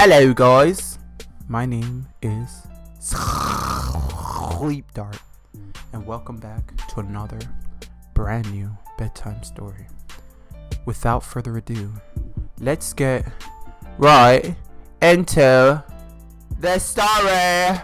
Hello guys, my name is Sleep Dart, and welcome back to another brand new bedtime story. Without further ado, let's get right into the story.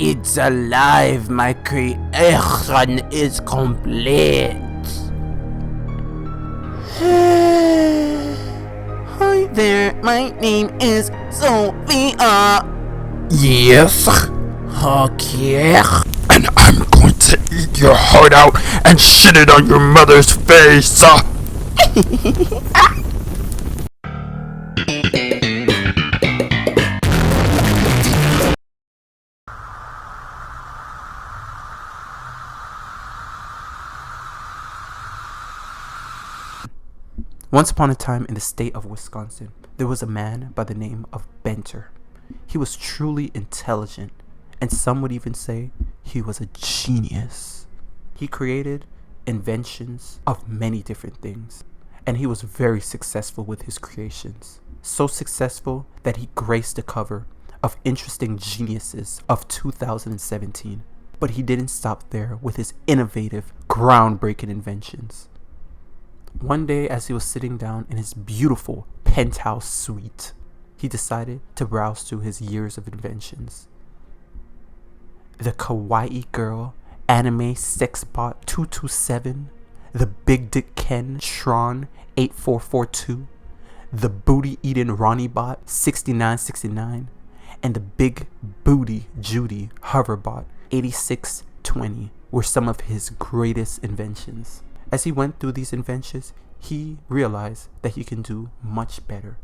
It's alive, my creation is complete. Hi there, my name is Sophia. Yes, Okay. and I'm going to eat your heart out and shit it on your mother's face. Once upon a time in the state of Wisconsin, there was a man by the name of Benter. He was truly intelligent, and some would even say he was a genius. He created inventions of many different things, and he was very successful with his creations. So successful that he graced the cover of Interesting Geniuses of 2017. But he didn't stop there with his innovative, groundbreaking inventions. One day, as he was sitting down in his beautiful penthouse suite, he decided to browse through his years of inventions. The Kawaii Girl Anime Sexbot 227, the Big Dick Ken Tron 8442, the Booty Eating Ronnie Bot 6969, and the Big Booty Judy Hoverbot 8620 were some of his greatest inventions. As he went through these inventions, he realized that he can do much better.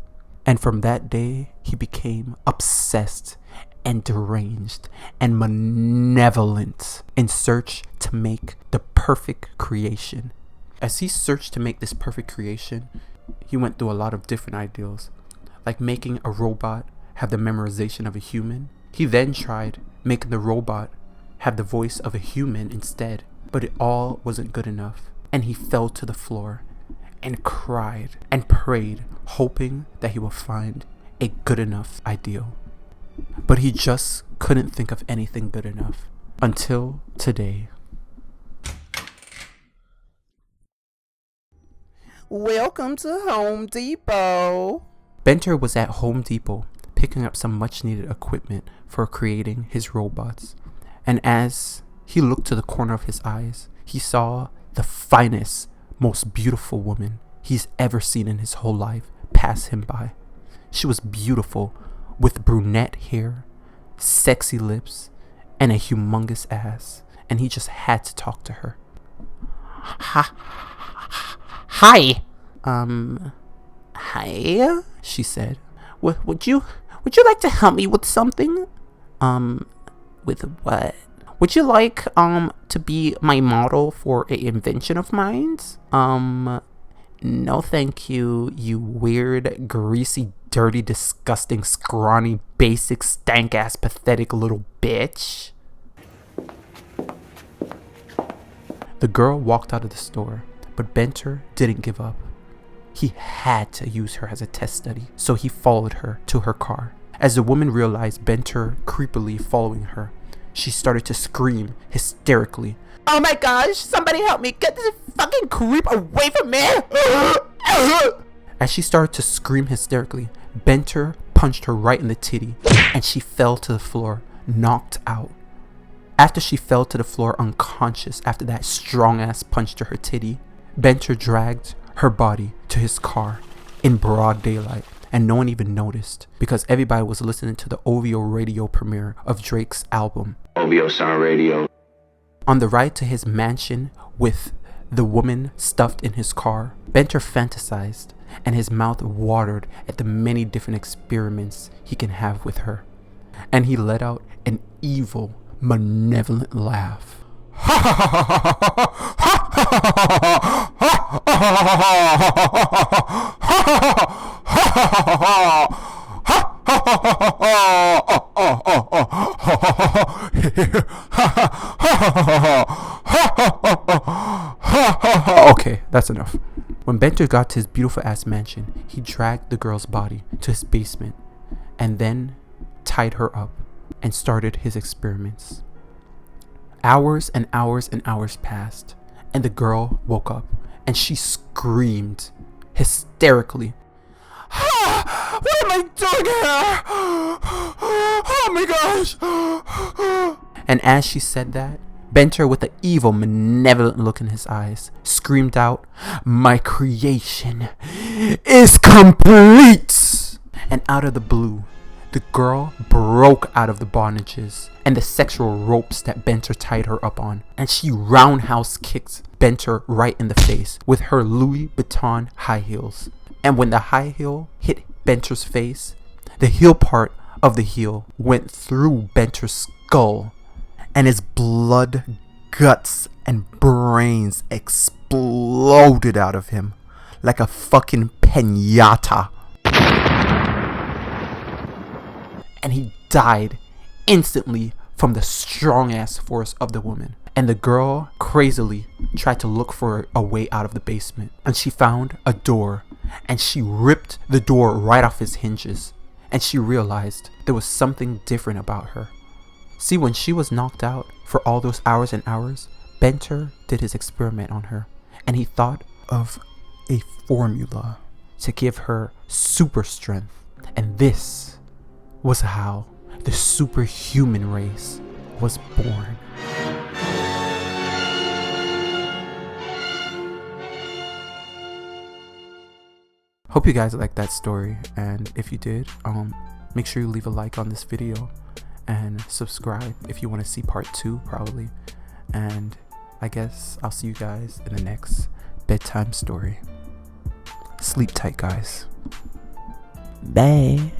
And from that day, he became obsessed and deranged and malevolent in search to make the perfect creation. As he searched to make this perfect creation, he went through a lot of different ideals, like making a robot have the memorization of a human. He then tried making the robot have the voice of a human instead, but it all wasn't good enough. And he fell to the floor and cried and prayed, hoping that he would find a good enough ideal. But he just couldn't think of anything good enough until today. Welcome to Home Depot. Benter was at Home Depot picking up some much needed equipment for creating his robots. And as he looked to the corner of his eyes, he saw the finest, most beautiful woman he's ever seen in his whole life pass him by. She was beautiful, with brunette hair, sexy lips, and a humongous ass, and he just had to talk to her. Hi. Hi, she said. Would you like to help me with something? With what? Would you like to be my model for an invention of mine? No thank you, you weird, greasy, dirty, disgusting, scrawny, basic, stank-ass, pathetic little bitch. The girl walked out of the store, but Benter didn't give up. He had to use her as a test study, so he followed her to her car. As the woman realized Benter creepily following her, she started to scream hysterically. Oh my gosh, somebody help me, get this fucking creep away from me! As she started to scream hysterically, Benter punched her right in the titty, and she fell to the floor, knocked out. After she fell to the floor unconscious after that strong ass punch to her titty, Benter dragged her body to his car in broad daylight. And no one even noticed because everybody was listening to the OVO radio premiere of Drake's album. OVO Sound Radio. On the ride to his mansion with the woman stuffed in his car, Benter fantasized and his mouth watered at the many different experiments he can have with her. And he let out an evil, malevolent laugh. Okay, that's enough. When Benter got to his beautiful ass mansion, he dragged the girl's body to his basement and then tied her up and started his experiments. Hours and hours and hours passed, and the girl woke up and she screamed hysterically. What am I doing here? Oh my gosh. And as she said that, Benter, with an evil, malevolent look in his eyes, screamed out, "My creation is complete!" And out of the blue, the girl broke out of the bondages and the sexual ropes that Benter tied her up on, and she roundhouse kicked Benter right in the face with her Louis Vuitton high heels. And when the high heel hit Benter's face, the heel part of the heel went through Benter's skull, and his blood, guts, and brains exploded out of him like a fucking piñata. And he died instantly from the strong ass force of the woman. And the girl crazily tried to look for a way out of the basement, and she found a door, and she ripped the door right off its hinges, and she realized there was something different about her. See, when she was knocked out for all those hours and hours, Benter did his experiment on her, and he thought of a formula to give her super strength. And this was how the superhuman race was born. Hope you guys liked that story, and if you did, make sure you leave a like on this video and subscribe if you want to see part 2 probably. And I guess I'll see you guys in the next bedtime story. Sleep tight, guys. Bye.